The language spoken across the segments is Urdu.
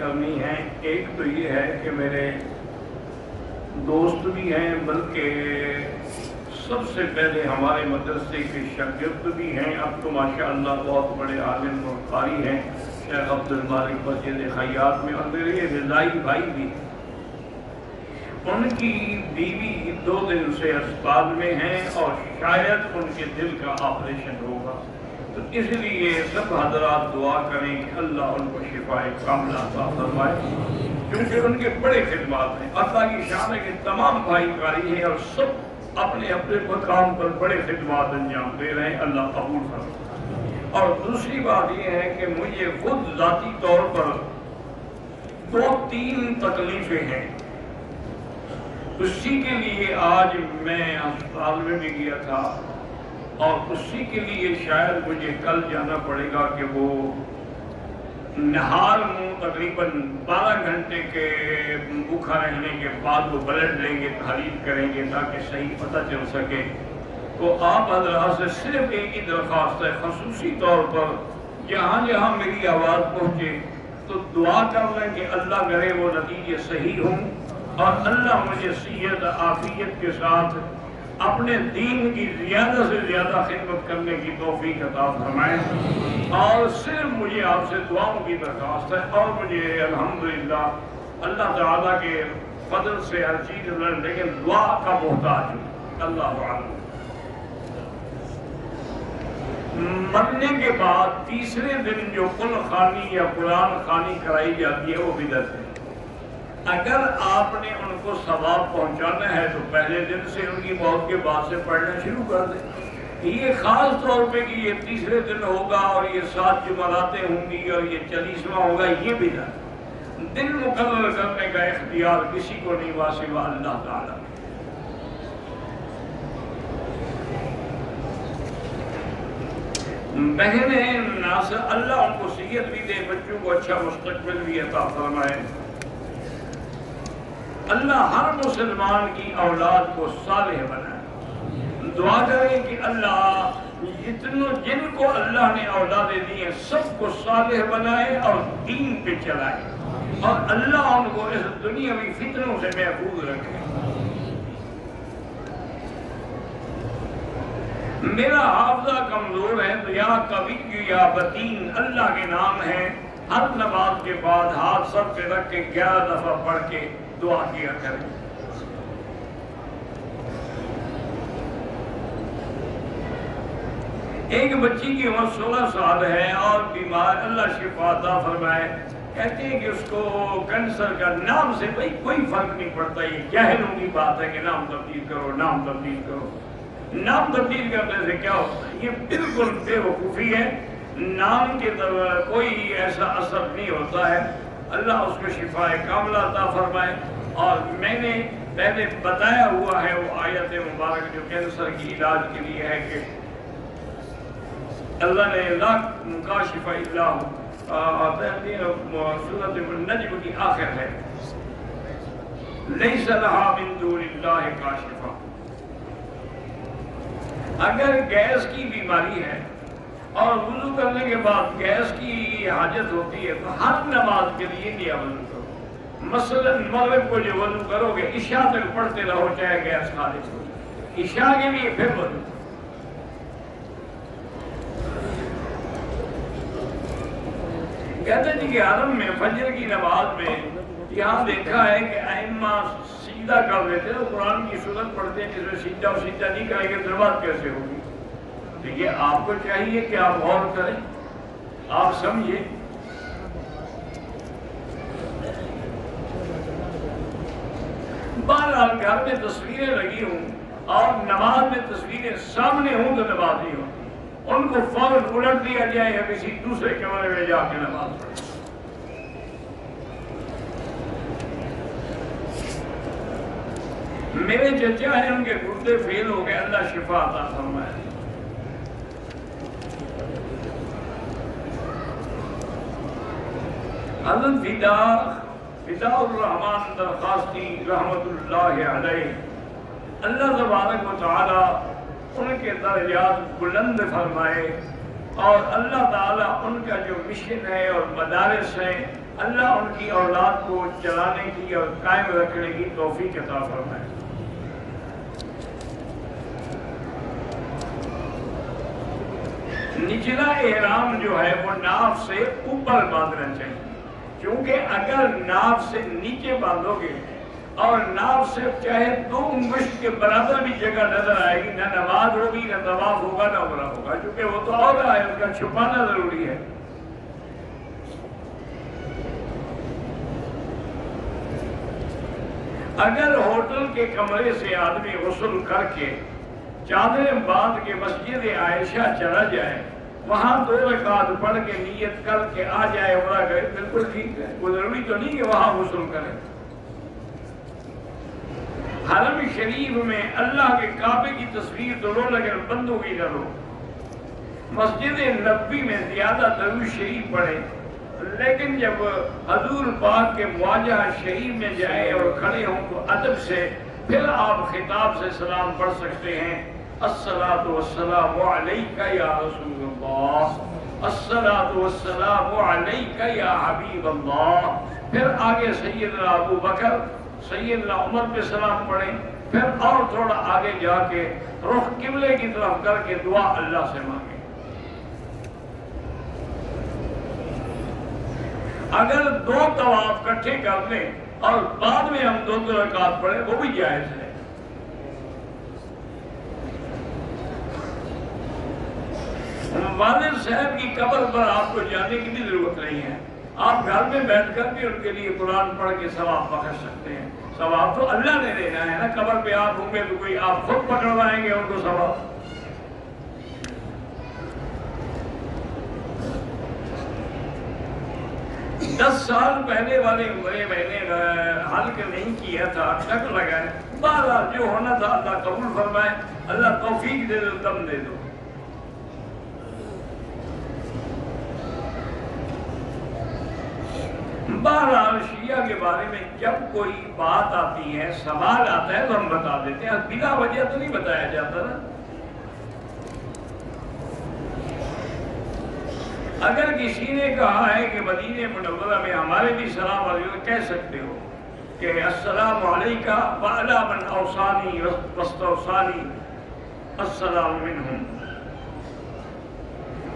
کرنی ہے۔ ایک تو یہ ہے کہ میرے دوست بھی ہیں، بلکہ سب سے پہلے ہمارے مدرسے کے شاگرد بھی ہیں۔ اب تو ماشاءاللہ بہت بڑے عالم اور قاری ہیں، شیخ عبد المالک مسجد خیاط میں، اور میرے رضائی بھائی بھی۔ ان کی بیوی 2 دن سے اسپتال میں ہیں اور شاید ان کے دل کا آپریشن ہوگا، تو اس لیے سب حضرات دعا کریں کہ اللہ ان کو شفاء کاملہ عطا فرمائے، کیونکہ ان کے بڑے خدمات ہیں۔ اللہ کی شان ہے کہ تمام بھائی قاری ہیں اور سب اپنے اپنے مقام پر بڑے خدمات انجام دے رہے ہیں، اللہ قبول فرمائے۔ اور دوسری بات یہ ہے کہ مجھے خود ذاتی طور پر 2-3 تکلیفیں ہیں، اسی کے لیے آج میں اسپتال میں بھی گیا تھا، اور اسی کے لیے شاید مجھے کل جانا پڑے گا کہ وہ نہار منہ تقریباً 12 گھنٹے کے بھوکا رہنے کے بعد وہ بلڈ لیں گے، تحلیل کریں گے تاکہ صحیح پتہ چل سکے۔ تو آپ حضرات سے صرف ایک ہی درخواست ہے، خصوصی طور پر جہاں جہاں میری آواز پہنچے تو دعا کر لیں کہ اللہ کرے وہ نتیجے صحیح ہوں، اور اللہ مجھے صحت عافیت کے ساتھ اپنے دین کی زیادہ سے زیادہ خدمت کرنے کی توفیق عطا فرمائے۔ اور صرف مجھے آپ سے دعاؤں کی درخواست ہے، اور مجھے الحمدللہ اللہ تعالیٰ کے فضل سے ہر چیز لیکن دعا کا محتاج ہوں۔ اللہ عالم۔ مرنے کے بعد تیسرے دن جو قل خوانی یا قرآن خوانی کرائی جاتی ہے وہ بدعت ہے۔ اگر آپ نے ان کو ثواب پہنچانا ہے تو پہلے دن سے ان کی موت کے بعد سے پڑھنا شروع کر دیں۔ یہ خاص طور پہ کہ یہ تیسرے دن ہوگا اور یہ 7 جمعراتیں ہوں گی اور یہ 40واں ہوگا، یہ بھی نہ دن مقرر کرنے کا اختیار کسی کو نہیں، سوا اللہ تعالیٰ۔ بہنیں ناصر، اللہ ان کو صحت بھی دے، بچوں کو اچھا مستقبل بھی عطا فرمائے۔ اللہ ہر مسلمان کی اولاد کو صالح بنائے۔ دعا کریں کہ اللہ جن کو اللہ نے اولادیں دی ہیں سب کو صالح بنائے اور دین پہ چلائے، اور اللہ ان کو اس دنیاوی فتنوں سے محفوظ رکھے۔ میرا حافظہ کمزور ہے تو یا قوی یا بتین اللہ کے نام ہیں، ہر نماز کے بعد ہاتھ سر پہ رکھ کے 11 دفعہ پڑھ کے دعا کیا کریں۔ ایک بچی کی عمر 16 سال ہے اور بیمار، اللہ شفا عطا فرمائے۔ کہتے ہیں کہ اس کو کینسر کا، نام سے بھائی کوئی فرق نہیں پڑتا، یہ جاہلوں کی بات ہے کہ نام تبدیل کرو، نام تبدیل کرو۔ نام تبدیل کرنے سے کیا ہوتا ہے؟ یہ بالکل بے وقوفی ہے، نام کے کوئی ایسا اثر نہیں ہوتا ہے۔ اللہ اس کو شفاء کاملہ عطا فرمائے۔ اور میں نے پہلے بتایا ہوا ہے وہ آیت مبارک جو کینسر کی علاج کے لیے ہے کہ اللہ نے لا کاشف الا سورۃ النجم کی آخر ہے، لیس لہا من دون اللہ کاشفہ۔ اگر گیس کی بیماری ہے اور وضو کرنے کے بعد گیس کی حاجت ہوتی ہے تو ہر نماز کے لیے نیا وضو کرو۔ مثلا مغرب کو جو وضو کرو گے عشاء تک پڑھتے رہو چاہے گیس خارج ہو، عشاء کے لیے پھر وضو۔ کہتے ہیں کہ حرم میں فجر کی نماز میں یہاں دیکھا ہے کہ ائمہ سجدہ کر دیتے ہیں، قرآن کی سورت پڑھتے ہیں جس میں سجدہ و سجدہ نہیں کریں گے تو نماز کیسے ہوگی؟ تو یہ آپ کو چاہیے کہ آپ غور کریں، آپ سمجھیں۔ بہرحال گھر میں تصویریں لگی ہوں اور نماز میں تصویریں سامنے ہوں تو نماز نہیں ہوتی، ان کو فوراً الٹ دیا جائے یا کسی دوسرے کمرے میں جا کے نماز پڑھیں۔ میرے چچا ہیں، ان کے گردے فیل ہو گئے، اللہ شفا عطا فرمائے۔ حضرت فدا الرحمن درخواستی رحمت اللہ علیہ، اللہ تبارک و تعالی ان کے درجات بلند فرمائے، اور اللہ تعالیٰ ان کا جو مشن ہے اور مدارس ہیں اللہ ان کی اولاد کو چلانے کی اور قائم رکھنے کی توفیق عطا فرمائے۔ نچلا احرام جو ہے وہ ناف سے اوپر باندھنا چاہیے، کیونکہ اگر ناف سے نیچے باندھو گے اور ناف سے چاہے 2 انگشت کے برابر بھی جگہ نظر آئے گی، نہ نماز ہوگی، نہ طواف ہوگا، نہ عمرہ ہوگا، کیونکہ وہ تو عورت ہے، اس کا چھپانا ضروری ہے۔ اگر ہوٹل کے کمرے سے آدمی غسل کر کے چادریں باندھ کے مسجد عائشہ چلا جائے، وہاں 2 رکعت پڑھ کے نیت کر کے آ جائے، عمرہ کرے، بالکل ٹھیک ہے، کوئی ضروری تو نہیں کہ وہاں غسل کرے۔ حرم شریف میں اللہ کے کعبے کی تصویر تو لو لیکن بندوں کی نہ لو۔ مسجد نبوی میں زیادہ درود شریف پڑھے، لیکن جب حضور پاک کے مواجہ شریف میں جائے اور کھڑے ہوں تو ادب سے پھر آپ خطاب سے سلام پڑھ سکتے ہیں، الصلاۃ والسلام علیک یا رسول اللہ، الصلاۃ والسلام علیک یا حبیب اللہ۔ پھر آگے سیدنا ابو بکر، سیدنا عمر پہ سلام پڑھیں، پھر اور تھوڑا آگے جا کے رخ قبلے کی طرف کر کے دعا اللہ سے مانگیں۔ اگر 2 طواف اکٹھے کر لیں اور بعد میں ہم 2 رکعت پڑھیں وہ بھی جائز ہے۔ والد صاحب کی قبر پر آپ کو جانے کی بھی ضرورت نہیں ہے، آپ گھر میں بیٹھ کر بھی ان کے لیے قرآن پڑھ کے ثواب بخش سکتے ہیں۔ ثواب تو اللہ نے دینا ہے نا، قبر پہ آپ ہوں گے تو کوئی آپ خود پکڑوائیں گے ان کو ثواب؟ 10 سال پہلے والے عمرے میں نے حلق نہیں کیا تھا، ٹک لگائے، بہرحال جو ہونا تھا اللہ قبول فرمائے، اللہ توفیق دے دو، دم دے دو۔ بہرحال شیعہ کے بارے میں جب کوئی بات آتی ہے، سوال آتا ہے تو ہم بتا دیتے ہیں، بلا وجہ تو نہیں بتایا جاتا نا۔ اگر کسی نے کہا ہے کہ مدینہ منورہ میں ہمارے بھی سلام علیکم، کہہ سکتے ہو کہ السلام علیکہ وعلی من اوصانی واستوصانی السلام منہم۔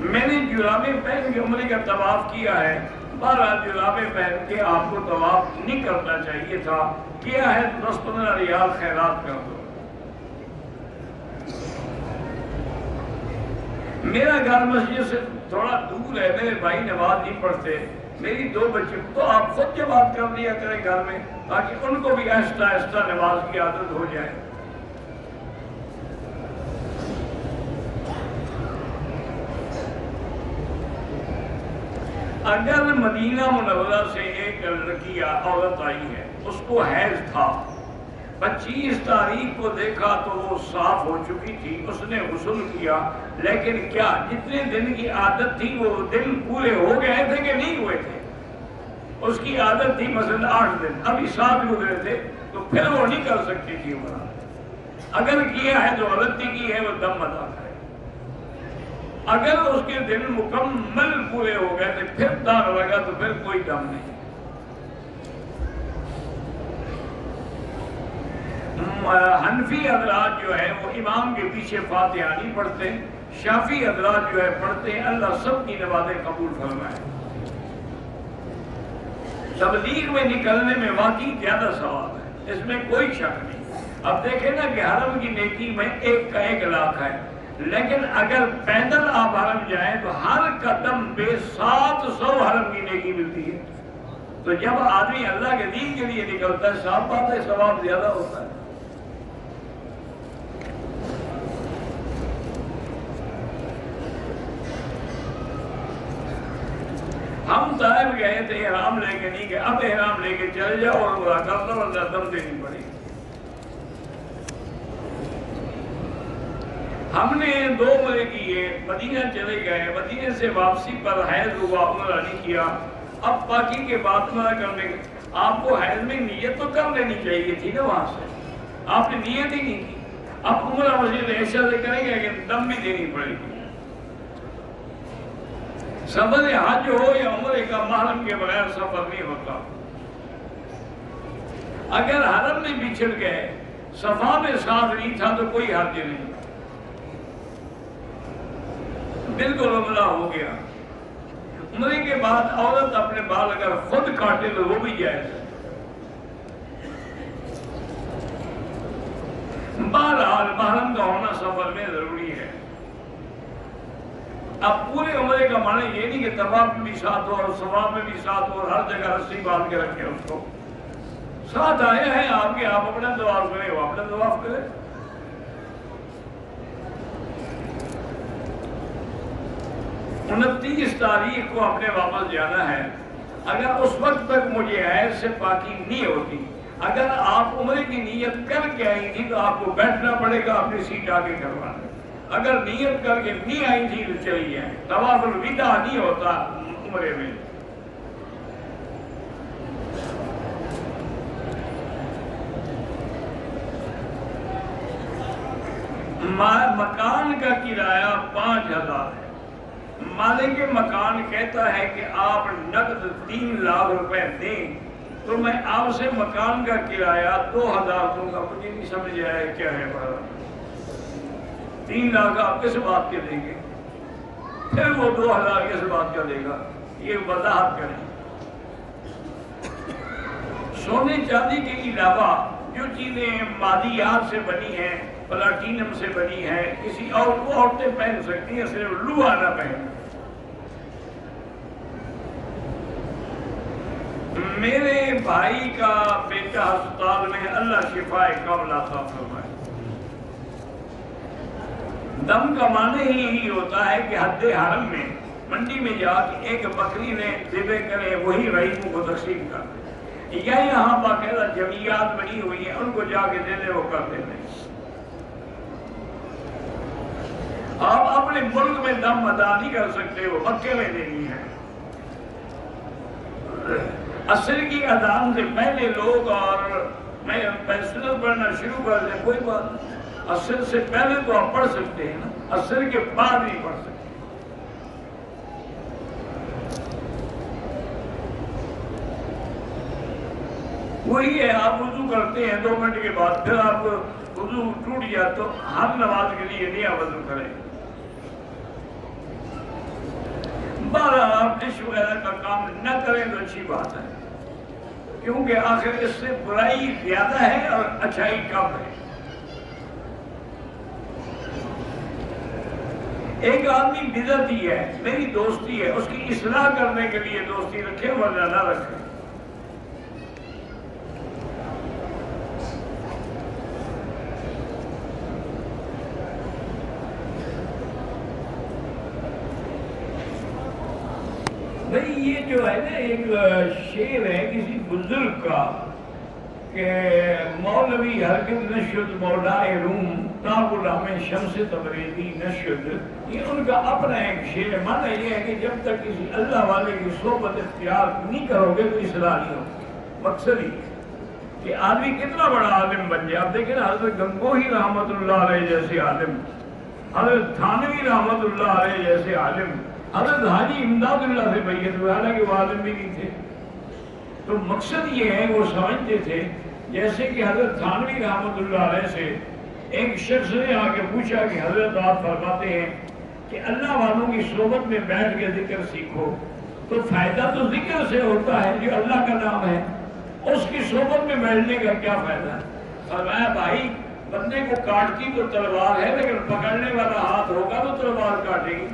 میں نے جرابیں پہن کے عمرے کا طواف کیا ہے، بہرحال جرابیں پہن کے آپ کو طواف نہیں کرنا چاہیے تھا، کیا ہے 10-15 ریال خیرات کر دو۔ میرا گھر مسجد سے تھوڑا دور ہے، میرے بھائی نماز نہیں پڑھتے، میری 2 بچے، تو آپ خود جماعت کر لیا کریں گھر میں تاکہ ان کو بھی آہستہ آہستہ نماز کی عادت ہو جائے۔ اگر مدینہ منورہ سے ایک لڑکی عورت آئی ہے، اس کو حیض تھا، 25 تاریخ کو دیکھا تو وہ صاف ہو چکی تھی، اس نے غسل کیا، لیکن کیا جتنے دن کی عادت تھی وہ دن پورے ہو گئے تھے کہ نہیں ہوئے تھے؟ اس کی عادت تھی مثلا 8 دن، ابھی 7 گزرے تھے، تو پھر وہ نہیں کر سکتی تھی عمرہ۔ اگر کیا ہے جو غلطی کی ہے وہ دم ادا کرے، اگر اس کے دن مکمل پورے ہو گئے تھے پھر داغ لگا تو پھر کوئی دم نہیں۔ حنفی حضرات جو ہے وہ امام کے پیچھے فاتحہ نہیں پڑھتے، شافعی حضرات جو ہے پڑھتے ہیں، اللہ سب کی نمازیں قبول فرمائے۔ تبلیغ میں نکلنے میں واقعی زیادہ ثواب ہے، اس میں کوئی شک نہیں۔ اب دیکھیں نا کہ حرم کی نیکی میں 1 کا 1 لاکھ ہے، لیکن اگر پیدل آپ حرم جائیں تو ہر قدم پہ 700 حرم کی نیکی ملتی ہے۔ تو جب آدمی اللہ کے دین کے لیے نکلتا ہے، صاف بات ہے ثواب زیادہ ہوتا ہے۔ ہم طائف گئے تھے، احرام لے کے نہیں گئے، اب احرام لے کے چل جاؤ اور عمرہ کر لو، اللہ دم دینی پڑی۔ ہم نے 2 عمرے کیے، مدینہ چلے گئے، مدینہ سے واپسی پر حیض ہوا، عمرہ نہیں کیا۔ اب باقی کے بعد عمرہ کرنے کے آپ کو حیض میں نیت تو کر لینی چاہیے تھی نا، وہاں سے آپ نے نیت ہی نہیں کی۔ اب عمرہ مسجد عائشہ سے کریں گے لیکن دم بھی دینی پڑے گی۔ سفر حج ہو یا عمرے کا محرم کے بغیر سفر نہیں ہوتا۔ اگر حرم میں بچھڑ گئے، صفا میں ساتھ نہیں تھا تو کوئی حرج نہیں، بالکل عمرہ ہو گیا۔ عمرے کے بعد عورت اپنے بال اگر خود کاٹے تو وہ بھی جائز ہے۔ بہرحال محرم کا ہونا سفر میں ضروری ہے۔ اب پورے عمرے کا معنی یہ نہیں کہ طواف میں بھی ساتھ ہو اور صفا میں بھی ساتھ ہو اور ہر جگہ رسی باندھ کے رکھے اس کو۔ ساتھ آئے ہیں آپ کے، آپ اپنا طواف کریں، وہ اپنا طواف کریں۔ 29 تاریخ کو اپنے واپس جانا ہے۔ اگر اس وقت تک مجھے حیض سے پاکی نہیں ہوتی، اگر آپ عمرے کی نیت کر کے آئی تھی تو آپ کو بیٹھنا پڑے گا، اپنی سیٹ آگے کروانا۔ اگر نیت کر کے نہیں آئی تھی تو چلی جائیں۔ طواف الوداع نہیں ہوتا عمرے میں۔ مکان کا کرایہ 5000 ہے۔ مالک مکان کہتا ہے کہ آپ نقد 3 لاکھ روپے دیں تو میں آپ سے مکان کا کرایہ 2000 دوں گا۔ مجھے نہیں سمجھ آیا کیا ہے بڑا 3 لاکھ آپ کس بات کے دیں گے؟ پھر وہ 2000 کس بات کا دے گا؟ یہ وضاحت کریں۔ سونے چاندی کے علاوہ جو چیزیں مادیات سے بنی ہیں، پلاٹینم سے بنی ہیں، کسی اور کو عورتیں پہن سکتی ہیں، صرف لوہا نہ پہن۔ میرے بھائی کا بیٹا ہسپتال میں، اللہ شفائے کاملہ عطا فرمائے۔ دم کا معنی ہی یہی ہوتا ہے کہ حد حرم میں منڈی میں جا کے ایک بکری نے ذبح کرے، وہی غریبوں کو تقسیم کر دے، یا یہاں باقاعدہ جمعیات بنی ہوئی ہیں، ان کو جا کے دے دے، وہ کر دیتے ہیں۔ آپ اپنے ملک میں دم ادا نہیں کر سکتے، وہ مکے میں دینی ہے۔ عصر کی اذان سے پہلے لوگ اور میں سنت پڑھنا شروع کر دیں، کوئی بات نہیں۔ عصر سے پہلے تو آپ پڑھ سکتے ہیں نا، عصر کے بعد نہیں پڑھ سکتے۔ وہی ہے، آپ وضو کرتے ہیں 2 منٹ کے بعد، پھر آپ وضو ٹوٹ گیا تو ہم نماز کے لیے نیا وضو کریں۔ بہرحال آپ ڈش وغیرہ کا کام نہ کریں تو اچھی بات ہے، کیونکہ آخر اس سے برائی زیادہ ہے اور اچھائی کم ہے۔ ایک آدمی بدعتی ہے، میری دوستی ہے، اس کی اصلاح کرنے کے لیے دوستی رکھے ورنہ نہ رکھے۔ بھئی یہ جو ہے نا ایک شعر ہے کسی بزرگ کا کہ مولوی ہرگز نشد مولائے روم تاب الرحمن شمس تبریزی نشد، یہ ان کا اپنا ایک شعر ہے۔ معنی یہ ہے کہ جب تک کسی اللہ والے کی صحبت اختیار نہیں کرو گے تو اصلاح نہیں ہوگی۔ مقصد ہی کہ آدمی کتنا بڑا عالم بن جائے۔ آپ دیکھیں نا حضرت گنگوہی رحمت اللہ علیہ جیسے عالم، حضرت تھانوی رحمت اللہ علیہ جیسے عالم، حضرت حاجی امداد اللہ سے بیعت ہوئے، حالانکہ وہ عالم بھی نہیں تھے۔ تو مقصد یہ ہے وہ سمجھتے تھے، جیسے کہ حضرت تھانوی رحمت اللہ علیہ سے ایک شخص نے آ کے پوچھا کہ حضرت آپ فرماتے ہیں کہ اللہ والوں کی صحبت میں بیٹھ کے ذکر سیکھو، تو فائدہ تو ذکر سے ہوتا ہے جو اللہ کا نام ہے، اس کی صحبت میں بیٹھنے کا کیا فائدہ ہے؟ فرمایا بھائی بندے کو کاٹتی تو تلوار ہے، لیکن پکڑنے والا ہاتھ ہوگا تو تلوار کاٹے گی،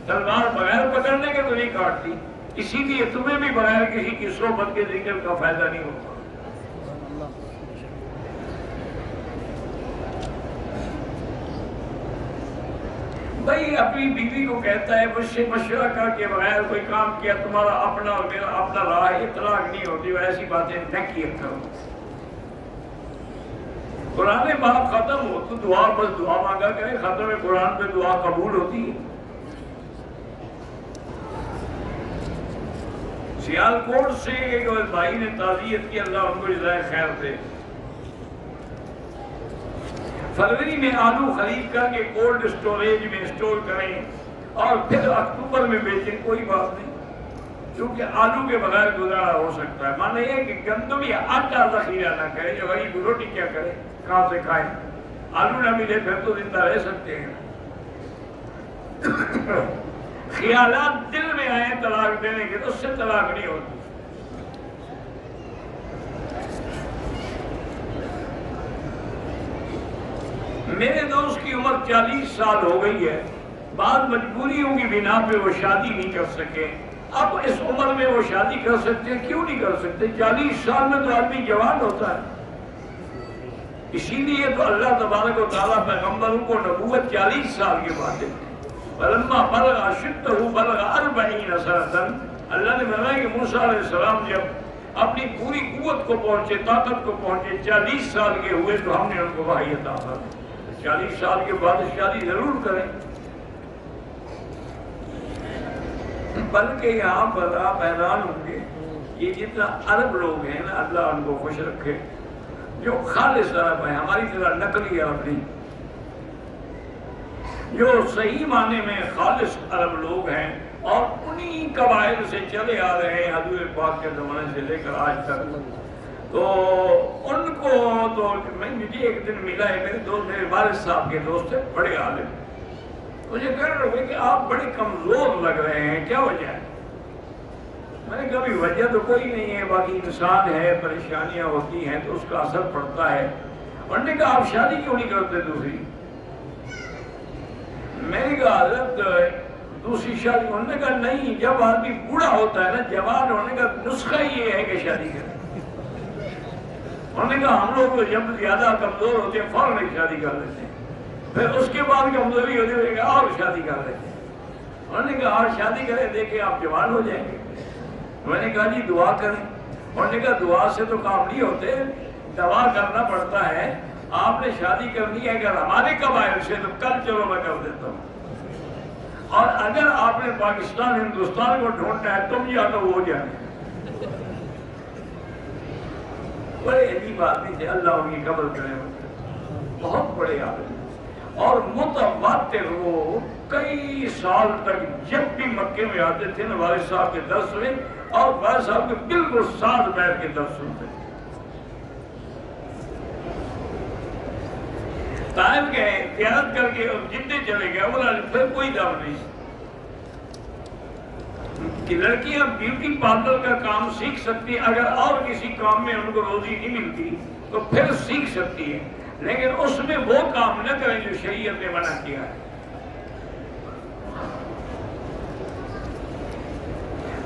تلوار بغیر پکڑنے کے تو نہیں کاٹتی۔ اسی لیے تمہیں بھی بغیر کسی کی صحبت کے ذکر کا فائدہ نہیں ہوتا۔ بھائی اپنی بیوی کو کہتا ہے مجھ سے مشورہ کر کے بغیر کوئی کام کیا، تمہارا اپنا اور میرا اپنا رائے اطلاق نہیں ہوتی، ایسی باتیں نہ کیا کرو۔ قرآن پاک ختم ہو تو دعا بس دعا مانگا کرے، ختم قرآن پہ دعا قبول ہوتی ہے۔ سیالکوٹ سے ایک بھائی نے تعزیت کی، اللہ ان کو جزائے خیر دے، فروری میں آلو خرید کر کے کولڈ اسٹوریج میں اسٹور کریں اور پھر اکتوبر میں بیچیں، کوئی بات نہیں، کیونکہ آلو کے بغیر گزارا ہو سکتا ہے۔ مانا یہ کہ گندم یا آٹا ذخیرہ نہ کرے، جو غریب روٹی کیا کرے، کہاں سے کھائے؟ آلو نہ ملے پھر تو زندہ رہ سکتے ہیں۔ خیالات دل میں آئے طلاق دینے کے تو اس سے طلاق نہیں ہوتی۔ میرے دوست کی عمر 40 سال ہو گئی ہے، بعض مجبوریوں کی بنا پہ وہ شادی نہیں کر سکے۔ اب اس عمر میں وہ شادی کر سکتے ہیں، کیوں نہیں کر سکتے؟ 40 سال میں تو آدمی جوان ہوتا ہے۔ اسی لیے تو اللہ تبارک و تعالیٰ پیغمبروں کو نبوت 40 سال کے بعد دیتے ہیں۔ فَلَمَّا بَلَغَ أَشُدَّهُ بَلَغَ 40 سَنَةً، اللہ نے فرمایا کہ موسیٰ علیہ السلام جب اپنی پوری قوت کو پہنچے، طاقت کو پہنچے، 40 سال کے ہوئے تو ہم نے ان کو وحی عطا کی۔ 40 سال کے بعد شادی ضرور کریں۔ بلکہ یہاں پر آپ حیران ہوں گے، یہ جتنا عرب لوگ ہیں نا، اللہ ان کو خوش رکھے، جو خالص عرب ہیں، ہماری طرح نقلی عرب نہیں، جو صحیح معنی میں خالص عرب لوگ ہیں اور انہی قبائل سے چلے آ رہے ہیں حضور پاک کے زمانے سے لے کر آج تک، تو ان کو تو مجھے ایک دن ملا ہے، میرے دوست، میرے والد صاحب کے دوست تھے، بڑے عالم، مجھے کہہ رہے ہوئے کہ آپ بڑے کمزور لگ رہے ہیں، کیا وجہ ہے؟ میں نے کہا بھی وجہ تو کوئی نہیں ہے، باقی انسان ہے، پریشانیاں ہوتی ہیں تو اس کا اثر پڑتا ہے۔ انہوں نے کہا آپ شادی کیوں نہیں کرتے دوسری؟ میں نے کہا حضرت دوسری شادی؟ انہوں نے کہا نہیں، جب آدمی بوڑھا ہوتا ہے نا، جوان ہونے کا نسخہ یہ ہے کہ شادی کرے۔ انہوں نے کہا ہم لوگ تو جب زیادہ کمزور ہوتے ہیں فوراً ایک شادی کر لیتے ہیں، پھر اس کے بعد کمزوری ہوتی ہے اور شادی کر لیتے ہیں۔ انہوں نے کہا اور شادی کریں، دیکھیں آپ جوان ہو جائیں گے۔ میں نے کہا جی دعا کریں۔ انہوں نے کہا دعا سے تو کام نہیں ہوتے، دعا کرنا پڑتا ہے۔ آپ نے شادی کرنی ہے اگر ہمارے قبائل سے تو کل چلو میں کر دیتا ہوں، اور اگر آپ نے پاکستان ہندوستان کو ڈھونڈنا ہے تم یا تو وہ جانے۔ بڑے عجیب آدمی تھے، اللہ ان کی قبر کرے، بہت بڑے عالم، اور متواتر وہ کئی سال تک جب بھی مکے میں آتے تھے نا والد صاحب کے درس میں، اور والد صاحب کے بالکل ساتھ بیٹھ کے درس سنتے تھے۔ طائف گئے، تیارت کر کے اور جدے چلے گئے، بولا پھر کوئی دم نہیں کہ لڑکیاں بیوٹی پارلر کا کام سیکھ سکتی ہیں، اگر اور کسی کام میں ان کو روزی نہیں ملتی تو پھر سیکھ سکتی ہیں، لیکن اس میں وہ کام نہ کریں جو شریعت نے منع کیا ہے۔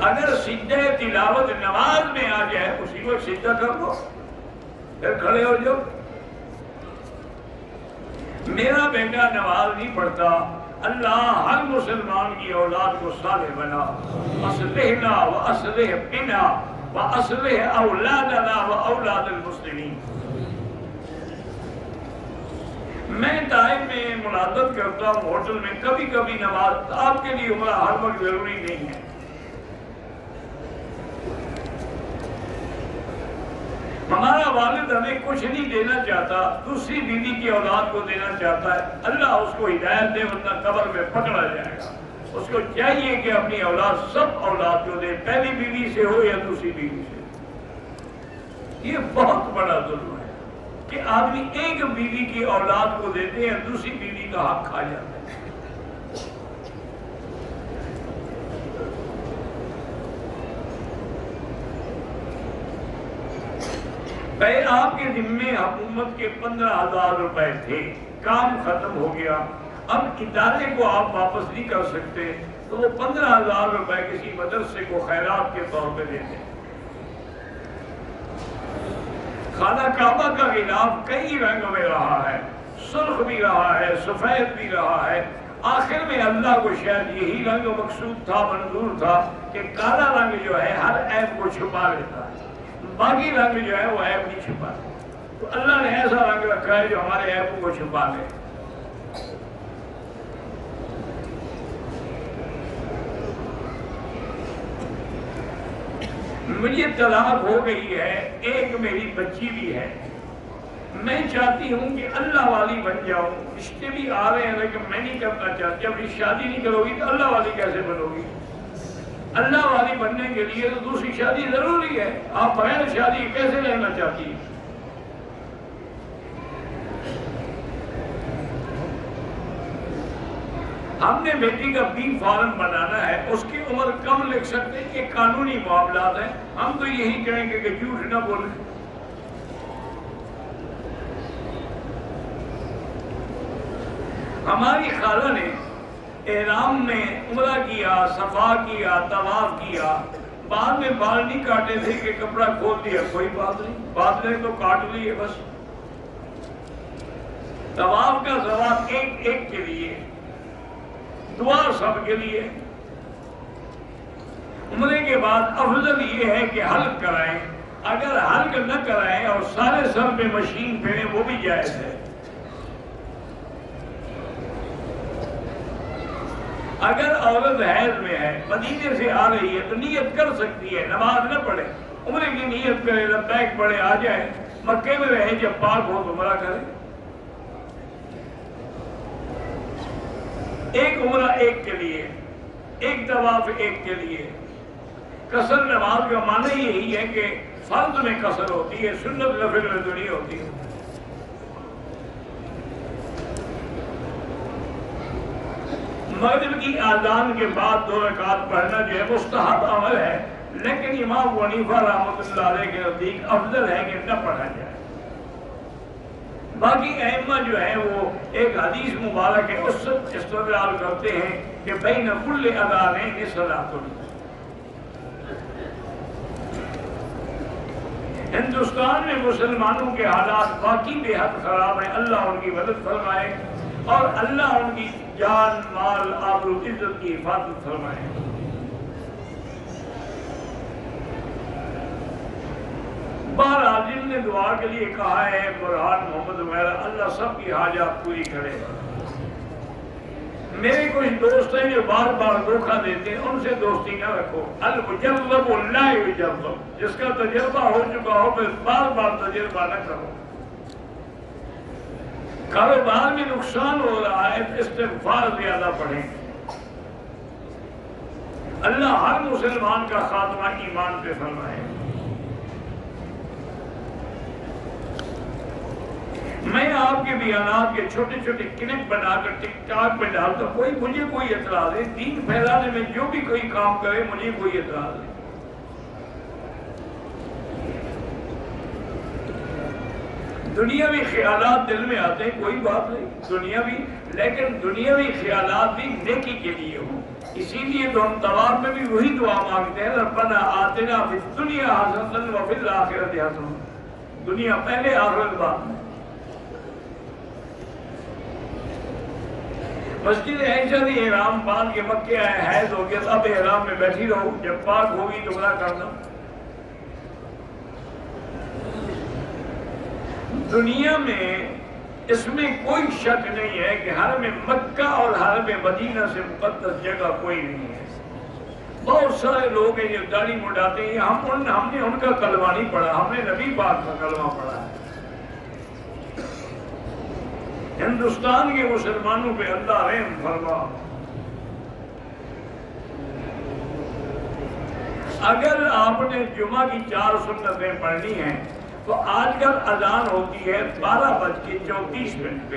اگر سجدہ تلاوت نماز میں آ جائے اسی وقت سجدہ کر دو، پھر کھڑے ہو جاؤ۔ میرا بیٹا نماز نہیں پڑھتا، اللہ ہر مسلمان کی اولاد کو صالح بنا، اصلحنا و اصلح بنا و اصلح اولادنا و اولاد المسلمین۔ میں ٹائم میں ملازمت کرتا ہوں ہوٹل میں، کبھی کبھی نماز آپ کے لیے عمرہ ہر وقت ضروری نہیں ہے۔ ہمارا والد ہمیں کچھ نہیں دینا چاہتا، دوسری بیوی کی اولاد کو دینا چاہتا ہے، اللہ اس کو ہدایت دے ورنہ قبر میں پکڑا جائے گا۔ اس کو چاہیے کہ اپنی اولاد سب اولاد کو دے، پہلی بیوی سے ہو یا دوسری بیوی سے۔ یہ بہت بڑا ظلم ہے کہ آدمی ایک بیوی کی اولاد کو دیتے ہیں، دوسری بیوی کا حق کھا جاتا ہے۔ پہلے آپ کے ذمے حکومت کے 15,000 روپے تھے، کام ختم ہو گیا، اب ادارے کو آپ واپس نہیں کر سکتے، تو وہ 15,000 روپے کسی مدرسے کو خیرات کے طور پہ دیتے۔ خانہ کعبہ کا غلاف کئی رنگ میں رہا ہے، سرخ بھی رہا ہے، سفید بھی رہا ہے، آخر میں اللہ کو شاید یہی رنگ مقصود تھا، منظور تھا کہ کالا رنگ جو ہے ہر عیب کو چھپا لیتا ہے، باقی رنگ جو ہے وہ عیب نہیں چھپا، تو اللہ نے ایسا رنگ رکھا ہے جو ہمارے عیبوں کو چھپا لے۔ مجھے طلاق ہو گئی ہے، ایک میری بچی بھی ہے، میں چاہتی ہوں کہ اللہ والی بن جاؤں. رشتے بھی آ رہے ہیں لیکن میں نہیں کرنا چاہتی. جب شادی نہیں کرو گی تو اللہ والی کیسے بنو گی؟ اللہ والی بننے کے لیے تو دوسری شادی ضروری ہے. آپ بغیر شادی کیسے رہنا چاہتی ہیں؟ ہم نے بیٹی کا بی فارم بنانا ہے، اس کی عمر کم لکھ سکتے ہیں. یہ قانونی معاملات ہیں. ہم تو یہی کہیں گے کہ جھوٹ نہ بولیں. ہماری خالہ نے احرام میں عمرہ کیا، صفا کیا، طواف کیا، بعد میں بال نہیں کاٹے تھے کہ کپڑا کھول دیا. کوئی بات نہیں، بعد میں تو کاٹ لیے بس. طواف کا ثواب ایک ایک کے لیے، دعا سب کے لیے. عمرے کے بعد افضل یہ ہے کہ حلق کرائیں. اگر حلق نہ کرائیں اور سارے سر پہ مشین پھیریں وہ بھی جائز ہے. اگر عورت حیض میں ہے، مدینے سے آ رہی ہے تو نیت کر سکتی ہے، نماز نہ پڑھے، عمرے کی نیت کرے، لبیک پڑھے، آ جائے. مکے میں رہے، جب پاک ہو تو عمرہ کرے. ایک عمرہ ایک کے لیے، ایک طواف ایک کے لیے. قصر نماز کا معنی یہی ہے کہ فرض میں قصر ہوتی ہے، سنت نفل میں تو نہیں ہوتی. مغرب کی اذان کے بعد 2 رکعت پڑھنا جو ہے مستحب عمل ہے، لیکن امام ابو حنیفہ رحمۃ اللہ علیہ کے نزدیک افضل ہے کہ نہ پڑھا جائے. باقی ائمہ جو ہیں وہ ایک حدیث مبارک ہے اس سے استدلال کرتے ہیں کہ بین کل اذانین صلاۃ. ہندوستان میں مسلمانوں کے حالات واقعی بے حد خراب ہیں. اللہ ان کی مدد فرمائے اور اللہ ان کی جان، مال، آبرو، عزت کی حفاظت فرمائے. بہرحال جن نے دعا کے لیے کہا ہے، برہان، محمد وغیرہ، اللہ سب کی حاجات پوری کرے. میرے کچھ دوست ہیں جو بار بار دھوکہ دیتے ہیں، ان سے دوستی نہ رکھو. المجرب لا یجرب. جس کا تجربہ ہو چکا ہو پھر بار بار تجربہ نہ کرو. کاروبار میں نقصان ہو رہا ہے، استغفار زیادہ پڑھیں. اللہ ہر مسلمان کا خاتمہ ایمان پہ فرمائے. میں آپ کے بیانات کے چھوٹے چھوٹے کلپ بنا کر ٹک ٹاک پہ ڈالتا ہوں. مجھے کوئی اعتراض ہے، دین پھیلانے میں جو بھی کوئی کام کرے مجھے کوئی اعتراض ہے. دنیاوی خیالات دل میں آتے ہیں، کوئی بات نہیں، دنیاوی، لیکن دنیاوی خیالات بھی نیکی کے لیے ہوں. اسی لیے تو ہم طواف میں بھی وہی دعا مانگتے ہیں، ربنا آتنا فی الدنیا حسنۃ وفی الآخرۃ حسنۃ. دنیا پہلے، آخرت بعد میں. مسجد عائشہ نے احرام باندھ کے مکے آئے، حیض ہو گیا، اب احرام میں بیٹھی رہو، جب پاک ہوگی تو عمرہ کرنا. دنیا میں اس میں کوئی شک نہیں ہے کہ حرم مکہ اور حرم مدینہ سے مقدس جگہ کوئی نہیں ہے. بہت سارے لوگ ہیں جو داڑھی مڈاتے ہیں. ہم نے ان کا کلمہ نہیں پڑھا، ہم نے نبی پاک کا کلمہ پڑھا ہے. ہندوستان کے مسلمانوں پہ اللہ رحم فرما. اگر آپ نے جمعہ کی 4 سنتیں پڑھنی ہیں تو آج کل اذان ہوتی ہے 12:34 پہ.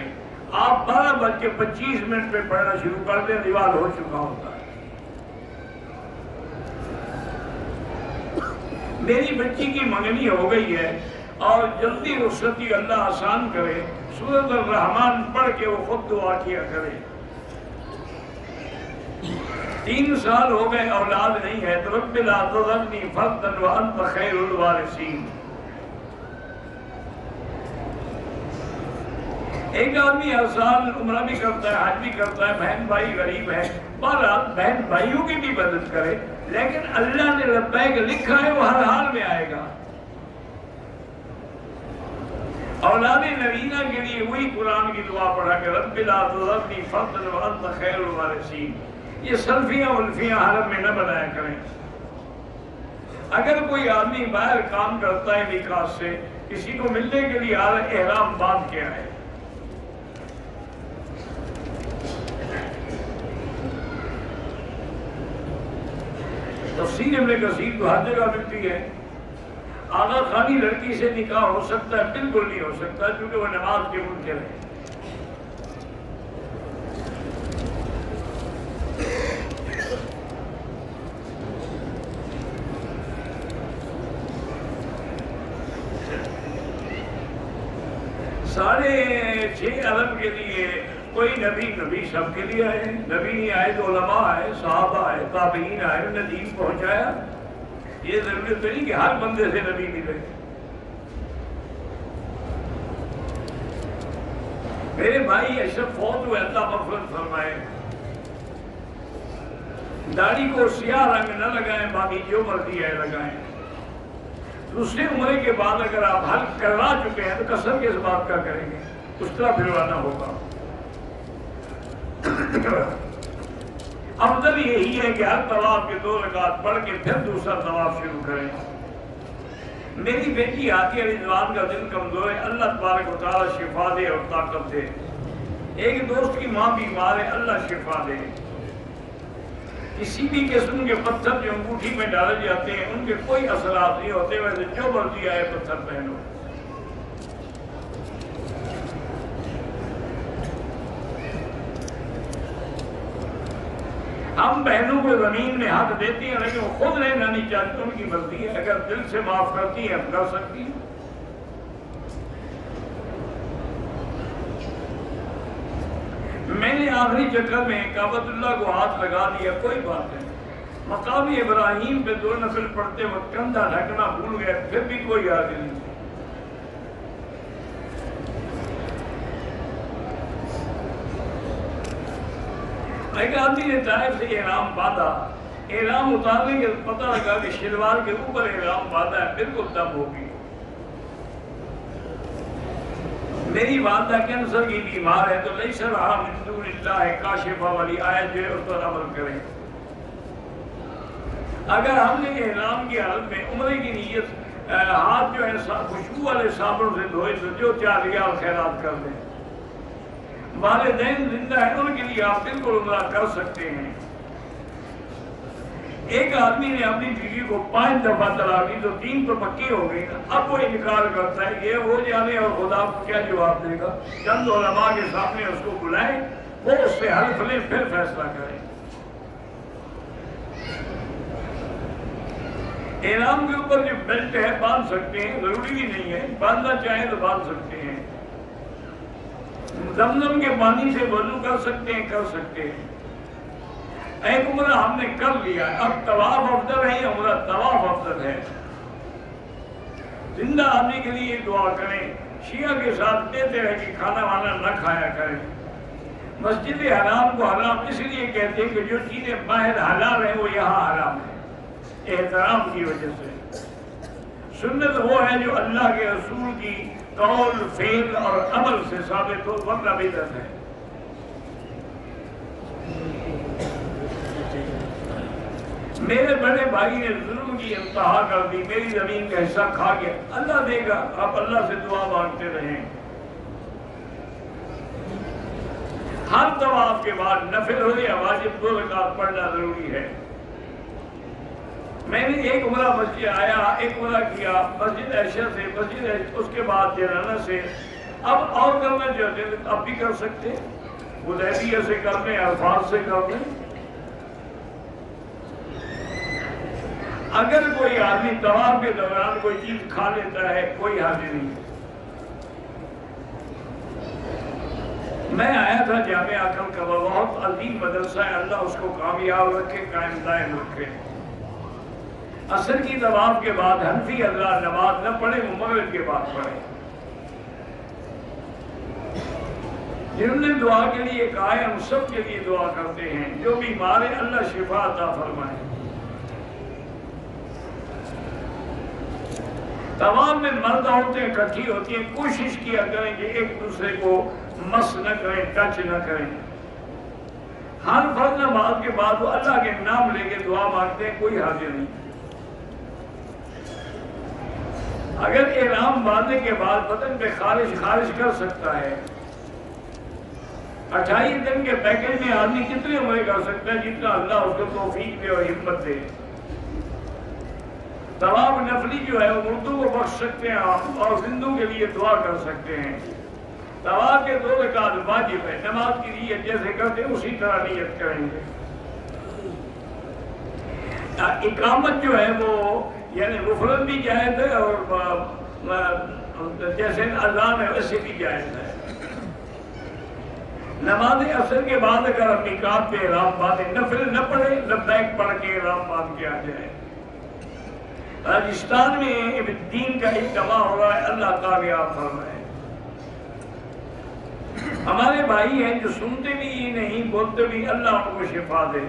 آپ 12:25 پہ پڑھنا شروع کر دیں، دیوار ہو چکا ہوتا ہے. میری بچی کی منگنی ہو گئی ہے اور جلدی رخصتی اللہ آسان کرے. سورۃ الرحمن پڑھ کے وہ خود دعا کیا کرے. 3 سال ہو گئے اولاد نہیں ہے تو رب لا تذرنی فردا وانت خیر الوارثین. ایک آدمی ہر سال عمرہ بھی کرتا ہے، حج بھی کرتا ہے، بہن بھائی غریب ہے، بہرحال بہن بھائیوں کی بھی مدد کرے. لیکن اللہ نے لبیک لکھا ہے، وہ ہر حال میں آئے گا. اولاد نبینہ کے لیے وہی قرآن کی دعا پڑھا کہ رب لا تذرنی فردا وانت خیر الوارثین. یہ سلفیاں الفیاں حرم میں نہ بنایا کریں. اگر کوئی آدمی باہر کام کرتا ہے نکاح سے، کسی کو ملنے کے لیے آ رہا ہے، احرام باندھ کے آئے. تفسیر ابن کثیر تو ہر جگہ ملتی ہے. آغا خانی لڑکی سے نکاح ہو سکتا ہے؟ بالکل نہیں ہو سکتا، کیونکہ وہ نماز کے منکر ہے. ساڑھے 6 ارب کے لیے کوئی نبی سب کے لیے آئے. نبی نہیں آئے تو علماء آئے، صحابہ آئے، تابعین آئے، انہوں نے دین پہنچایا. یہ ضروری تو نہیں کہ ہر بندے سے نبی ملے. میرے بھائی اشرف فوت ہوئے، اللہ مغفرت فرمائے. داڑھی کو سیاہ رنگ نہ لگائیں، باقی جو مرضی ہے لگائیں. دوسرے عمرے کے بعد اگر آپ حلق کروا چکے ہیں تو قسم کس بات کا کریں گے؟ اس طرح پھروانا ہوگا. افضل یہی ہے کہ ہر طواف کے 2 رکعت پڑھ کے پھر دوسرا طواف شروع کریں. میری بیٹی عاطیہ رضوان کا دل کمزور ہے، اللہ تبارک و تعالیٰ شفا دے اور طاقت دے. ایک دوست کی ماں بیمار ہے، اللہ شفا دے. کسی بھی قسم کے پتھر جو انگوٹھی میں ڈالے جاتے ہیں ان کے کوئی اثرات نہیں ہوتے، ویسے جو مرضی آئے پتھر پہنو. ہم بہنوں کو زمین میں ہاتھ دیتی ہیں لیکن وہ خود رہنا نہیں چاہتی، ان کی مرضی ہے. اگر دل سے معاف کرتی ہیں ہم کر سکتی ہیں. میں نے آخری چکر میں کعبۃ اللہ کو ہاتھ لگا دیا، کوئی بات نہیں. مقام ابراہیم پہ 2 نفل پڑھتے وقت کندھا ڈھکنا بھول گئے، پھر بھی کوئی حرج نہیں. ایک آدمی نے طائف سے احرام باندھا، احرام اتارنے کے پتہ لگا کہ شلوار کے اوپر احرام باندھا ہے، بالکل دم ہوگی. میری والدہ کینسر کی بیمار ہے تو لیس لہا من دون اللہ کاشفہ والی آیت جو ہے اس پر عمل کریں. اگر ہم نے احرام کی حالت میں عمرے کی نیت ہاتھ جو ہے خوشبو والے صابن سے دھوئے تو جو 4 ریال خیرات کر دیں. والدین زندہ ہیں ان کے لیے آپ بالکل عمرہ کر سکتے ہیں. ایک آدمی نے اپنی بیوی کو 5 دفعہ طلاق دی تو 3 تو پکی ہو گئی. اب وہ انکار کرتا ہے، یہ وہ جانے اور خدا کو کیا جواب دے گا. چند علماء کے سامنے اس کو بلائیں، وہ اس سے حلف لیں، پھر فیصلہ کریں. احرام کے اوپر جو بیلٹ ہے باندھ سکتے ہیں، ضروری بھی نہیں ہے، باندھنا چاہیں تو باندھ سکتے ہیں. زمزم کے پانی سے وضو کر سکتے ہیں، کر سکتے ہیں. ایک عمرہ ہم نے کر لیا، اب طواف افضل ہے یا عمرہ؟ طواف افضل ہے. زندہ آدمی کے لیے دعا کریں. شیعہ کے ساتھ دیتے رہے کہ کھانا وانا نہ کھایا کریں. مسجد حرام کو حرام اس لیے کہتے ہیں کہ جو چیزیں باہر حلال ہیں وہ یہاں حرام ہیں، احترام کی وجہ سے. سنت وہ ہے جو اللہ کے رسول کی قول، فعل اور عمل سے ثابت ہو، ورنہ بدعت ہے. میرے بڑے بھائی نے ظلم کی انتہا کر دی، میری زمین کا حصہ کھا گیا. اللہ دے گا، آپ اللہ سے دعا مانگتے رہیں. ہر طواف کے بعد نفل ہو یا واجب 2 رکعت پڑھنا ضروری ہے. میں نے ایک عمرہ مسجد آیا، ایک عمرہ کیا مسجد عائشہ سے، اس کے بعد جنانہ سے. اب اور کرنا چاہتے ہیں اب بھی کر سکتے، حدیبیہ سے کر لیں، عرفات سے کر لیں. اگر کوئی آدمی طواف کے دوران کوئی چیز کھا لیتا ہے کوئی حرج نہیں. میں آیا تھا جامعہ عقل کا، بہت عظیم مدرسہ ہے، اللہ اس کو کامیاب رکھے، قائم دائم رکھے. عصر کی طواف کے بعد حنفی حضرات نماز نہ پڑھے، وہ مغرب کے بعد پڑھے. جنہوں نے دعا کے لیے کہا ہے ہم سب کے لیے دعا کرتے ہیں. جو بیمار ہے اللہ شفا عطا فرمائے. تمام میں مرد عورتیں اکٹھی ہوتی ہیں، کوشش کیا کریں کہ ایک دوسرے کو مس نہ کریں، ٹچ نہ کریں. ہر فرض نماز کے بعد وہ اللہ کے نام لے کے دعا مانگتے ہیں، کوئی حاضر نہیں. اگر احرام باندھنے کے بعد بدن پہ خارج کر سکتا ہے، 28 دن کے پیکج میں آدمی کتنے عمرے کر سکتا ہے؟ جتنا اللہ اس کو توفیق دے اور ہمت دے۔ طواف نفلی جو ہے وہ مردوں کو بخش سکتے ہیں آپ، اور زندوں کے لیے دعا کر سکتے ہیں۔ طواف کے 2 رکعت واجب ہے، نماز کی نیت جیسے کرتے ہیں اسی طرح نیت کریں گے۔ اقامت جو ہے وہ یعنی مفرد بھی جائز ہے اور جیسے اذان ہے ویسے بھی جائز ہے۔ نماز عصر کے بعد اگر اپنی کام پہ احرام باندھے، نفل نہ پڑھے، لبیک پڑھ کے احرام باندھ کے آ جائے۔ راجستھان میں دین کا اجتماع ہو رہا ہے، اللہ کامیاب فرمائے۔ ہمارے بھائی ہیں جو سنتے بھی نہیں بولتے بھی، اللہ ان کو شفا دے۔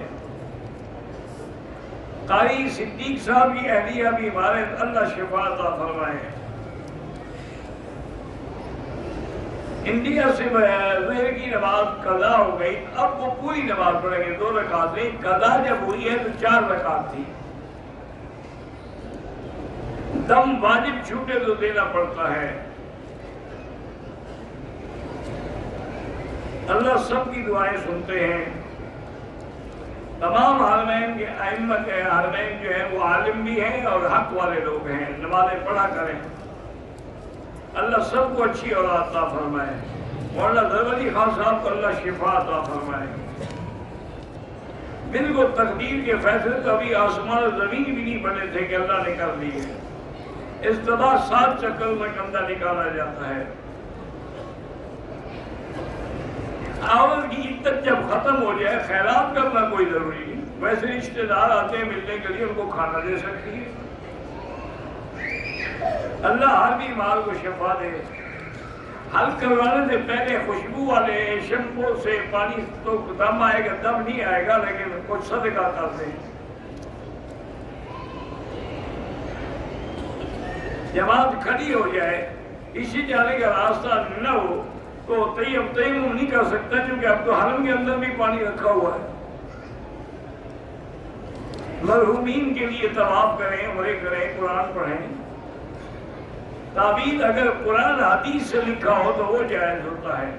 قاری صدیق صاحب کی اہلیہ بھی ہمارے، اللہ شفا عطا فرمائے۔ انڈیا سے ظہر کی نماز قضا ہو گئی، اب وہ پوری نماز پڑھیں گے 2 رکعتیں۔ قضا جب ہوئی ہے تو 4 رکعت تھی۔ دم واجب چھوٹے تو دینا پڑتا ہے۔ اللہ سب کی دعائیں سنتے ہیں۔ تمام حرمین کے ائمت حرمین جو ہیں وہ عالم بھی ہیں اور حق والے لوگ ہیں، نمازیں پڑھا کریں۔ اللہ سب کو اچھی اولاد عطا فرمائے۔ مولانا ظفر علی خان صاحب کو اللہ شفا عطا فرمائے۔ بالکل تقدیر کے فیصلے تو ابھی آسمان و زمین بھی نہیں بنے تھے کہ اللہ نے کر دیے۔ استدعا 7 چکر میں کندھا نکالا جاتا ہے۔ عورت کی عدت جب ختم ہو جائے خیرات کرنا کوئی ضروری نہیں، ویسے رشتے دار آتے ہیں ملنے کے لیے، ان کو کھانا دے سکتی ہے۔ اللہ ہر بیمار کو شفا دے۔ حل کروانے سے پہلے خوشبو والے شیمپو سے پانی تو دم آئے گا، دم نہیں آئے گا، لیکن کچھ صدقہ کرتے ہیں۔ جماعت کھڑی ہو جائے، اسی جانے کا راستہ نہ ہو تو تیمم نہیں کر سکتا، کیونکہ اب تو حرم کے اندر بھی پانی رکھا ہوا ہے۔ مرحومین کے لیے طواف کریں، عمرے کریں، قرآن پڑھیں۔ تعبیر اگر قرآن حدیث سے لکھا ہو تو وہ جائز ہوتا ہے۔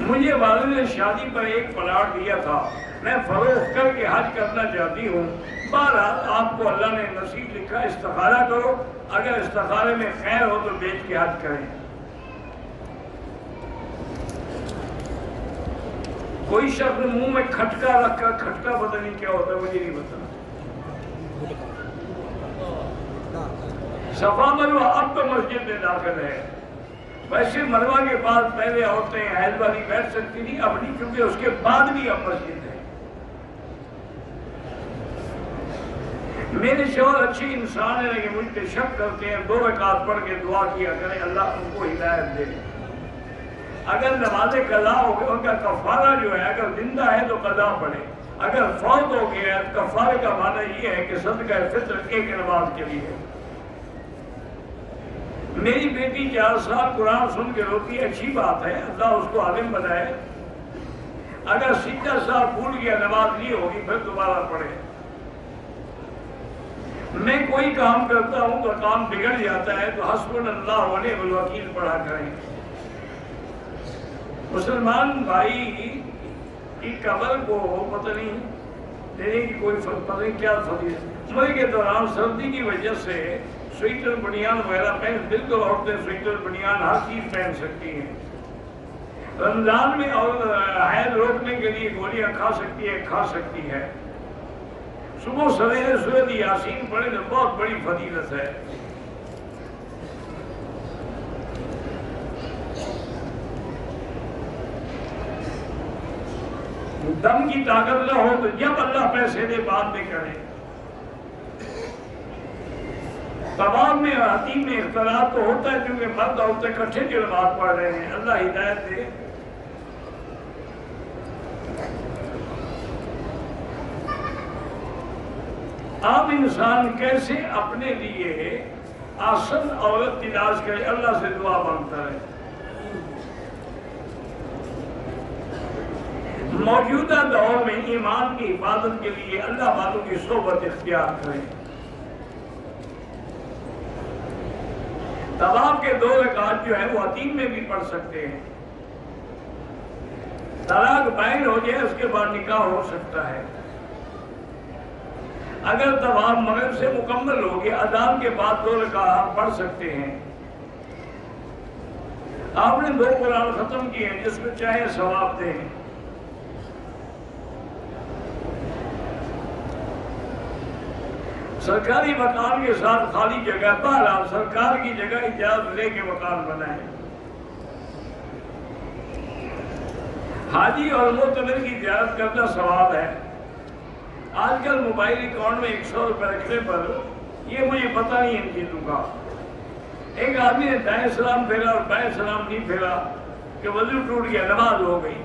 مجھے والد نے شادی پر ایک پلاٹ دیا تھا، میں فروخت کر کے حج کرنا چاہتی ہوں۔ بہرحال آپ کو اللہ نے نصیب لکھا، استخارہ کرو، اگر استخارے میں خیر ہو تو بیچ کے حج کریں۔ کوئی شخص منہ میں کھٹکا رکھا، کھٹکا پتہ نہیں کیا ہوتا ہے، مجھے نہیں پتا۔ صفا مروہ اب تو مسجد میں داخل ہے، ویسے مروہ کے بعد پہلے عورتیں حیض والی بیٹھ سکتی تھی، اب نہیں، کیونکہ اس کے بعد بھی اب مسجد ہے۔ میرے شوہر اچھے انسان ہیں لیکن مجھ پہ شک کرتے ہیں، 2 رکعت پڑھ کے دعا کیا کریں اللہ ان کو ہدایت دے۔ اگر نماز قضا ہو گئی، ان کا کفارہ جو ہے اگر زندہ ہے تو قضا پڑھے، اگر فوت ہو گیا تو کفارے کا معنی یہ ہے کہ صدقہ فطر ایک نماز کے لیے۔ میری بیٹی 4 سال قرآن سن کے روتی ہے، اچھی بات ہے، اللہ اس کو عالم بنائے۔ اگر 60 سال بھول گیا نماز نہیں ہوگی پھر دوبارہ پڑھے۔ میں کوئی کام کرتا ہوں تو کام بگڑ جاتا ہے تو حسبنا اللہ و نعم الوکیل پڑھا کریں۔ مسلمان بھائی کی قبر کو پتہ نہیں دینے کی کوئی پتہ نہیں کیا فضیلت۔ عمر کے دوران سردی کی وجہ سے سویٹر بنیان وغیرہ پہن، بالکل عورتیں سویٹر بنیان ہر چیز پہن سکتی ہیں۔ رمضان میں اور حیض روکنے کے لیے گولیاں کھا سکتی ہے۔ صبح سویرے سورۃ یاسین پڑھے تو بہت بڑی فضیلت ہے۔ دم کی طاقت نہ ہو تو جب اللہ پیسے دے بعد میں کرے۔ طواف میں اور حتیم میں اختلاف تو ہوتا ہے کیونکہ مرد عورتیں اکٹھے جو نماز پڑھ رہے ہیں، اللہ ہدایت دے۔ عام انسان کیسے اپنے لیے آسن عورت تلاش کرے، اللہ سے دعا مانگتا ہے۔ موجودہ دور میں ایمان کی حفاظت کے لیے اللہ والوں کی صحبت اختیار کریں. طواف کے 2 رکعت جو ہے وہ عتیم میں بھی پڑھ سکتے ہیں. طلاق بائن ہو جائے اس کے بعد نکاح ہو سکتا ہے. اگر طواف مغرب سے مکمل ہو گیا اذان کے بعد 2 رکعت پڑھ سکتے ہیں. آپ نے 2 قرآن ختم کیے ہیں، جس میں چاہے ثواب دیں. سرکاری مکان کے ساتھ خالی جگہ پر آپ سرکار کی جگہ اجازت لے کے مکان بنائیں. حاجی اور معتمر کی زیارت کرنا ثواب ہے. آج کل موبائل اکاؤنٹ میں 100 روپے رکھنے پر یہ مجھے پتہ نہیں ان چیزوں کا. ایک آدمی نے دائیں سلام پھیرا اور بائیں سلام نہیں پھیرا کہ وضو ٹوٹ گیا، نماز ہو گئی.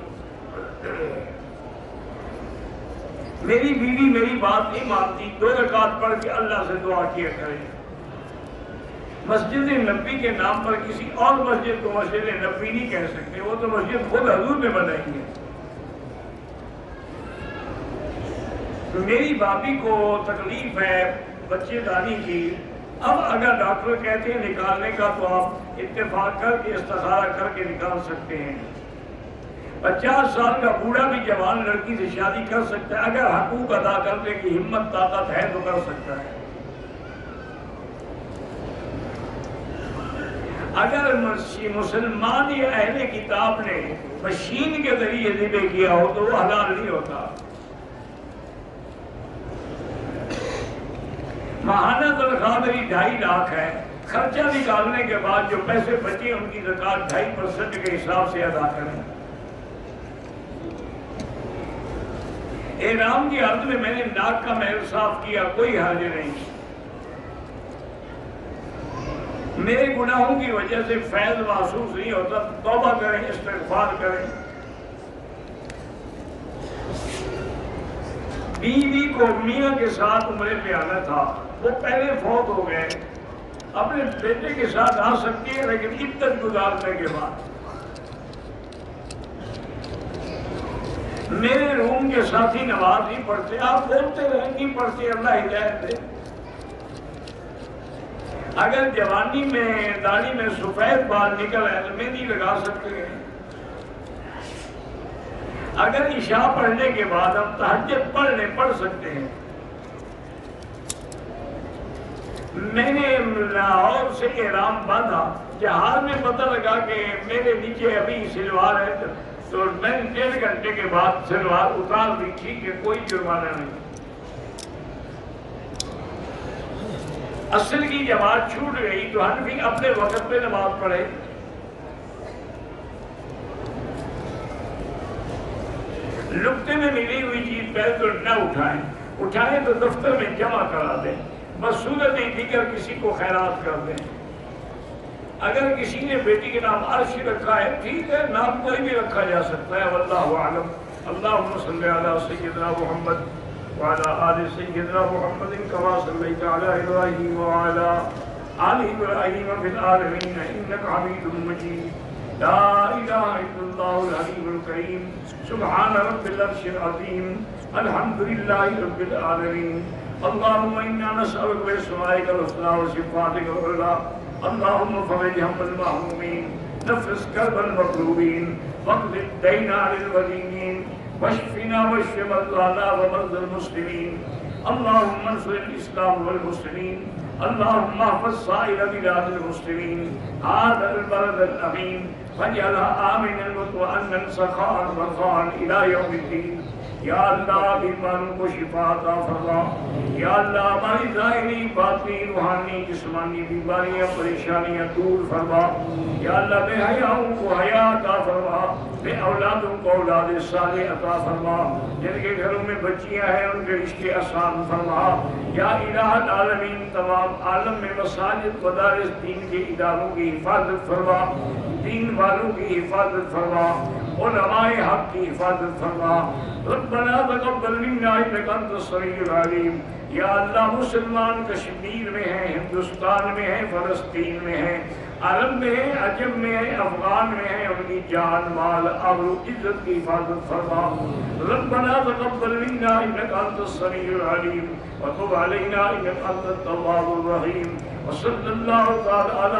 میری بیوی میری بات نہیں مانتی، 2 رکعت پڑھ کے اللہ سے دعا کیا کرے. مسجد نبی کے نام پر کسی اور مسجد کو مسجد نبی نہیں کہہ سکتے، وہ تو مسجد خود حضور نے بنائی ہے. میری بھابھی کو تکلیف ہے بچے دانی کی. اب اگر ڈاکٹر کہتے ہیں نکالنے کا تو آپ اتفاق کر کے استخارہ کر کے نکال سکتے ہیں. 50 سال کا بوڑھا بھی جوان لڑکی سے شادی کر سکتا ہے، اگر حقوق ادا کرنے کی ہمت طاقت ہے تو کر سکتا ہے. اگر مسلمان یا اہل کتاب نے مشین کے ذریعے ذبح کیا ہو تو وہ حلال نہیں ہوتا. ماہانہ تنخواہ میری 2.5 لاکھ ہے. خرچہ نکالنے کے بعد جو پیسے بچے ان کی زکوٰۃ 2.5% کے حساب سے ادا کریں. احرام کی حالت میں میں نے ناک کا محل صاف کیا، کوئی حرج نہیں. میرے گناہوں کی وجہ سے فیض محسوس نہیں ہوتا، توبہ کریں، استغفار کریں. بیوی کو میاں کے ساتھ عمرے پہ آنا تھا، وہ پہلے فوت ہو گئے. اپنے بیٹے کے ساتھ آ سکتی ہے لیکن عدت گزارنے کے بعد. میرے روم کے ساتھی نماز نہیں پڑھتے، آپ بولتے رہیں نہیں پڑھتے، اللہ ہدایت دے. اگر جوانی میں داڑھی میں سفید بال نکل آئے تو مہندی لگا سکتے ہیں. اگر عشاء پڑھنے کے بعد ہم تہجد پڑھ سکتے ہیں. میں نے لاہور سے احرام باندھا، جہاز میں پتہ لگا کہ میرے نیچے ابھی سلوار ہے تو میں نے 1.5 گھنٹے کے بعد سلوار اتار دی. ٹھیک ہے، کوئی جرمانہ نہیں. عصر کی جماعت چھوٹ گئی تو حنفی اپنے وقت پہ نماز پڑھے. لقطے میں ملی ہوئی چیز پہلے تو نہ اٹھائیں تو دفتر میں جمع کرا دیں. بس صورت دیگر کسی کو خیرات کر دیں. اگر کسی نے بیٹی کے نام عرش رکھا ہے ٹھیک ہے، نام کوئی بھی رکھا جا سکتا ہے، واللہ اعلم. اللہم صلی علی سیدنا محمد وعلى آل سيدنا محمد كما صليت على إبراهيم وعلى آل إبراهيم في العالمين إنك حميد مجيد. لا إله إلا الله العلي الكريم. سبحان رب العرش العظيم. الحمد لله رب العالمين. اللهم إنا نسألك بأسمائك الحسنى وصفاتك العلى اللهم فرج هم المهمومين، نفس كرب المكروبين، واقض الدين عن المدينين، واشفنا واشف مرضانا ومرضى المسلمين. اللهم انصر الاسلام والمسلمين. اللهم احفظ سائر بلاد المسلمين. هذا البلد الامين واجعلها امنا مطمئنا سخاء رخاء الى يوم الدين. یا اللہ بیماروں کو شفا عطا فرما. یا اللہ ہماری ظاہری باطنی روحانی جسمانی بیماریاں پریشانیاں دور فرما. یا اللہ بے حیاؤں کو حیا عطا فرما، بے اولادوں کو اولاد صالح عطا فرما. جن کے گھروں میں بچیاں ہیں ان کے رشتے آسان فرما. یا الہ العالمین تمام عالم میں مساجد مدارس دین کے اداروں کی حفاظت فرما، دین والوں کی حفاظت فرما، علماء حق کی حفاظت فرما. ربنا تقبل منا انك انت السميع العليم. یا اللہ مسلمان کشمیر میں ہیں، ہندوستان میں ہیں، فلسطین میں ہیں، عرب میں ہے، عجم میں ہے، افغان میں ہے، اپنی جان مال آبرو عزت کی حفاظت فرما. ربنا تقبل منا انك انت السميع العليم وتب علينا انك انت التواب الرحيم. وصلى الله تعالى على